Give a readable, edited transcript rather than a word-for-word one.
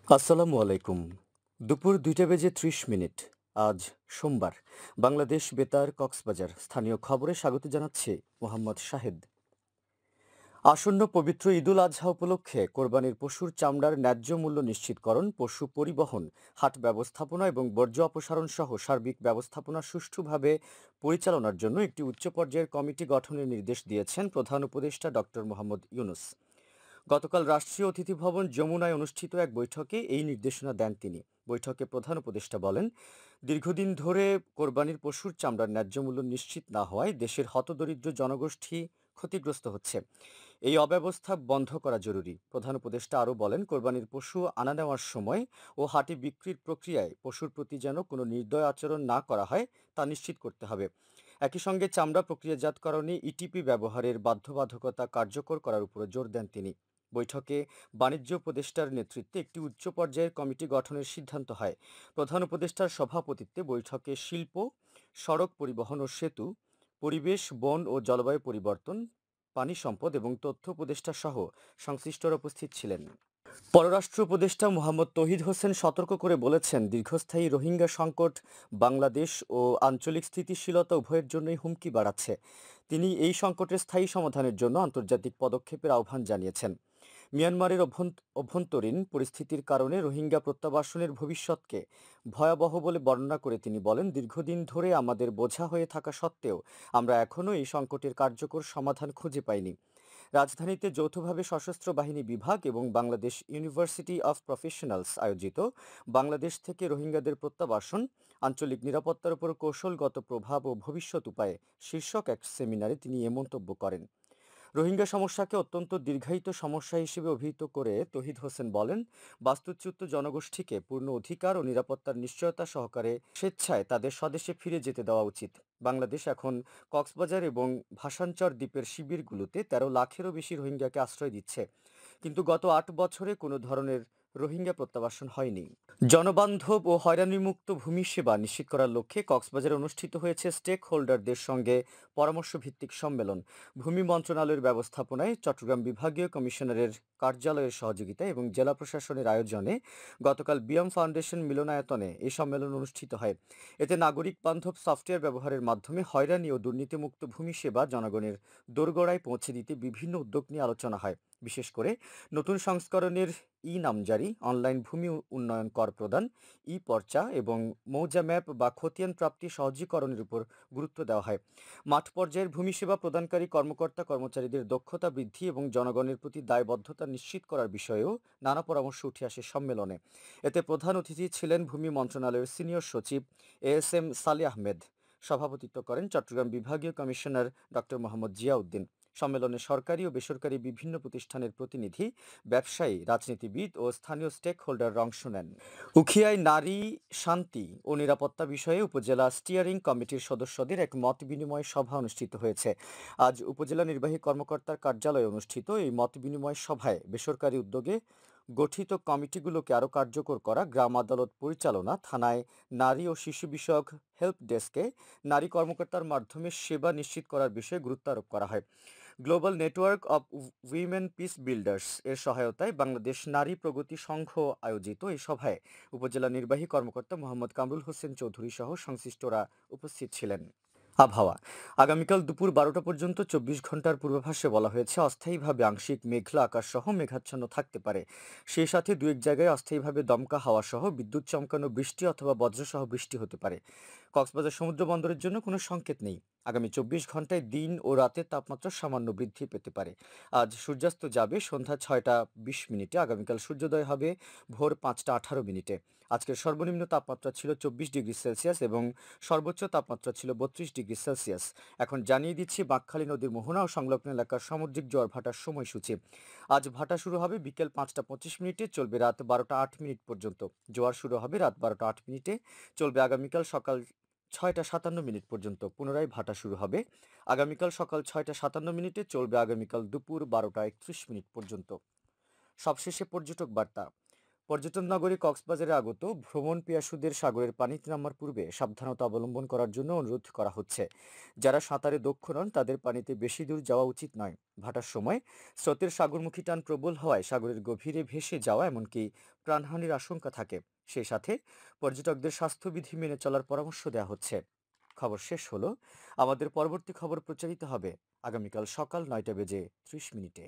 আসসালামু আলাইকুম। দুপুর ২টা বেজে ৩০ মিনিট। আজ সোমবার। বাংলাদেশ বেতার কক্সবাজার স্থানীয় খবরে স্বাগত জানাচ্ছি মোহাম্মদ শাহেদ। আসন্ন পবিত্র ঈদুল আজহা উপলক্ষে কোরবানির পশুর চামড়ার ন্যায্য মূল্য নিশ্চিতকরণ, পশু পরিবহন, হাট ব্যবস্থাপনা এবং বর্জ্য অপসারণ সহ সার্বিক ব্যবস্থাপনা সুষ্ঠুভাবে পরিচালনার জন্য একটি উচ্চ পর্যায়ের কমিটি গঠনের নির্দেশ দিয়েছেন প্রধান উপদেষ্টা ডক্টর মোহাম্মদ ইউনূস। গতকাল রাষ্ট্রীয় অতিথি ভবন যমুনায় অনুষ্ঠিত এক বৈঠকে এই নির্দেশনা দেন তিনি। বৈঠকে প্রধান উপদেষ্টা বলেন, দীর্ঘদিন ধরে কোরবানির পশুর চামড়ার ন্যায্য মূল্য নিশ্চিত না হওয়ায় দেশের হতদরিদ্র জনগোষ্ঠী ক্ষতিগ্রস্ত হচ্ছে। এই অব্যবস্থা বন্ধ করা জরুরি। প্রধান উপদেষ্টা আরও বলেন, কোরবানির পশু আনা নেওয়ার সময় ও হাটে বিক্রির প্রক্রিয়ায় পশুর প্রতি যেন কোনো নির্দয় আচরণ না করা হয় তা নিশ্চিত করতে হবে। একই সঙ্গে চামড়া প্রক্রিয়াজাতকরণে ইটিপি ব্যবহারের বাধ্যবাধকতা কার্যকর করার উপর জোর দেন তিনি। বৈঠকে বাণিজ্য উপদেষ্টার নেতৃত্বে একটি উচ্চ পর্যায়ের কমিটি গঠনের সিদ্ধান্ত হয়। প্রধান উপদেষ্টার সভাপতিত্বে বৈঠকে শিল্প, সড়ক পরিবহন ও সেতু, পরিবেশ, বন ও জলবায়ু পরিবর্তন, পানি সম্পদ এবং তথ্য উপদেষ্টা সহ সংশ্লিষ্টরা উপস্থিত ছিলেন। পররাষ্ট্র উপদেষ্টা মোহাম্মদ তৌহিদ হোসেন সতর্ক করে বলেছেন, দীর্ঘস্থায়ী রোহিঙ্গা সংকট বাংলাদেশ ও আঞ্চলিক স্থিতিশীলতা উভয়ের জন্যই হুমকি বাড়াচ্ছে। তিনি এই সংকটের স্থায়ী সমাধানের জন্য আন্তর্জাতিক পদক্ষেপের আহ্বান জানিয়েছেন। মিয়ানমারের অভ্যন্তরীণ পরিস্থিতির কারণে রোহিঙ্গা প্রত্যাবাসনের ভবিষ্যৎকে ভয়াবহ বলে বর্ণনা করে তিনি বলেন, দীর্ঘদিন ধরে আমাদের বোঝা হয়ে থাকা সত্ত্বেও আমরা এখনও এই সংকটের কার্যকর সমাধান খুঁজে পাইনি। রাজধানীতে যৌথভাবে সশস্ত্র বাহিনী বিভাগ এবং বাংলাদেশ ইউনিভার্সিটি অফ প্রফেশনালস আয়োজিত বাংলাদেশ থেকে রোহিঙ্গাদের প্রত্যাবাসন, আঞ্চলিক নিরাপত্তার উপর কৌশলগত প্রভাব ও ভবিষ্যৎ উপায়ে শীর্ষক এক সেমিনারে তিনি এ মন্তব্য করেন। রোহিঙ্গা সমস্যাকে অত্যন্ত দীর্ঘায়িত সমস্যা হিসেবে অভিহিত করে তৌহিদ হোসেন বলেন, বাস্তুচ্যুত জনগোষ্ঠীকে পূর্ণ অধিকার ও নিরাপত্তার নিশ্চয়তা সহকারে স্বেচ্ছায় তাদের স্বদেশে ফিরে যেতে দেওয়া উচিত। বাংলাদেশ এখন কক্সবাজার এবং ভাসানচর দ্বীপের শিবিরগুলোতে ১৩ লাখেরও বেশি রোহিঙ্গাকে আশ্রয় দিচ্ছে, কিন্তু গত ৮ বছরে কোনো ধরনের রোহিঙ্গা প্রত্যাবাসন হয়নি। জনবান্ধব ও হয়রানিমুক্ত ভূমি সেবা নিশ্চিত করার লক্ষ্যে কক্সবাজারে অনুষ্ঠিত হয়েছে স্টেক হোল্ডারদের সঙ্গে পরামর্শ ভিত্তিক সম্মেলন। ভূমি মন্ত্রণালয়ের ব্যবস্থাপনায় চট্টগ্রাম বিভাগীয় কমিশনারের কার্যালয়ের সহযোগিতায় এবং জেলা প্রশাসনের আয়োজনে গতকাল বিয়াম ফাউন্ডেশন মিলনায়তনে এই সম্মেলন অনুষ্ঠিত হয়। এতে নাগরিক বান্ধব সফটওয়্যার ব্যবহারের মাধ্যমে হয়রানি ও দুর্নীতিমুক্ত ভূমি সেবা জনগণের দোরগোড়ায় পৌঁছে দিতে বিভিন্ন উদ্যোগ নিয়ে আলোচনা হয়। বিশেষ করে নতুন সংস্করণের নামজারি, অনলাইন ভূমি উন্নয়ন কর প্রদান, পর্চা এবং মৌজা ম্যাপ বা খতিয়ান প্রাপ্তি সহজীকরণের উপর গুরুত্ব দেওয়া হয়। মাঠ পর্যায়ের ভূমি সেবা প্রদানকারী কর্মকর্তা কর্মচারীদের দক্ষতা বৃদ্ধি এবং জনগণের প্রতি দায়বদ্ধতা নিশ্চিত করার বিষয়েও নানা পরামর্শ উঠে আসে সম্মেলনে। এতে প্রধান অতিথি ছিলেন ভূমি মন্ত্রণালয়ের সিনিয়র সচিব এএসএম সালে আহমেদ। সভাপতিত্ব করেন চট্টগ্রাম বিভাগীয় কমিশনার ডক্টর মোহাম্মদ জিয়াউদ্দিন। সম্মেলনে সরকারি ও বেসরকারি বিভিন্ন প্রতিষ্ঠানের প্রতিনিধি, ব্যবসায়ী, রাজনীতিবিদ ও স্থানীয় স্টেক হোল্ডাররা অংশ নেন। উখিয়ায় নারী, শান্তি ও নিরাপত্তা বিষয়ে উপজেলা স্টিয়ারিং কমিটির সদস্যদের এক মত বিনিময় সভা অনুষ্ঠিত হয়েছে। আজ উপজেলা নির্বাহী কর্মকর্তার কার্যালয়ে অনুষ্ঠিত এই মত বিনিময় সভায় বেসরকারি উদ্যোগে গঠিত কমিটিগুলোকে আরও কার্যকর করা, গ্রাম আদালত পরিচালনা, থানায় নারী ও শিশু বিষয়ক হেল্প ডেস্কে নারী কর্মকর্তার মাধ্যমে সেবা নিশ্চিত করার বিষয়ে গুরুত্ব আরোপ করা হয়। Global network of women peace builders এর সহায়তায় বাংলাদেশ নারী প্রগতি সংঘ আয়োজিত এই সভায় উপজেলা নির্বাহী কর্মকর্তা মোহাম্মদ কামরুল হোসেন চৌধুরী সহ সংশ্লিষ্টরা উপস্থিত ছিলেন। আবহাওয়া, আগামীকাল দুপুর ১২টা পর্যন্ত ২৪ ঘন্টার পূর্বাভাসে বলা হয়েছে, অস্থায়ীভাবে আংশিক মেঘলা আকাশ সহ মেঘাচ্ছন্ন থাকতে পারে। সেই সাথে দু এক জায়গায় অস্থায়ীভাবে দমকা হাওয়া সহ বিদ্যুৎ চমকানো বৃষ্টি অথবা বজ্রসহ বৃষ্টি হতে পারে। কক্সবাজার সমুদ্র বন্দরের জন্য কোনো সংকেত নেই। আগামী ২৪ ঘন্টায় দিন ও রাতের তাপমাত্রা সামান্য বৃদ্ধি পেতে পারে। আজ সূর্যাস্ত যাবে সন্ধ্যা ৬টা ২০ মিনিটে, আগামীকাল সূর্যোদয় হবে ভোর ৫টা ১৮ মিনিটে। আজকের সর্বনিম্ন তাপমাত্রা ছিল ২৪ ডিগ্রি সেলসিয়াস এবং সর্বোচ্চ তাপমাত্রা ছিল ৩২ ডিগ্রি সেলসিয়াস। এখন জানিয়ে দিচ্ছি বাঁকখালী নদীর মোহনা ও সংলগ্ন এলাকার সামুদ্রিক জোয়ার ভাটার সময়সূচি। আজ ভাটা শুরু হবে বিকেল ৫টা ২৫ মিনিটে, চলবে রাত ১২টা ৮ মিনিট পর্যন্ত। জোয়ার শুরু হবে রাত ১২টা ৮ মিনিটে, চলবে আগামীকাল সকাল ৬টা ৫৭ মিনিট পর্যন্ত। পুনরায় ভাটা শুরু হবে আগামীকাল সকাল ৬টা ৫৭ মিনিটে, চলবে আগামীকাল দুপুর ১২টা ৩১ মিনিট পর্যন্ত। সবশেষে পর্যটক বার্তা। পর্যটন নগরী কক্সবাজারে আগত ভ্রমণ পিয়াসুদের সাগরের পানিতে নামার পূর্বে সাবধানতা অবলম্বন করার জন্য অনুরোধ করা হচ্ছে। যারা সাঁতারে দক্ষ নন তাদের পানিতে বেশি দূর যাওয়া উচিত নয়। ভাটার সময় স্রোতের সাগরমুখী টান প্রবল হওয়ায় সাগরের গভীরে ভেসে যাওয়া এমনকি প্রাণহানির আশঙ্কা থাকে। সেই সাথে পর্যটকদের স্বাস্থ্যবিধি মেনে চলার পরামর্শ দেওয়া হচ্ছে। খবর শেষ হলো। আমাদের পরবর্তী খবর প্রচারিত হবে আগামীকাল সকাল ৯টা বেজে ৩০ মিনিটে।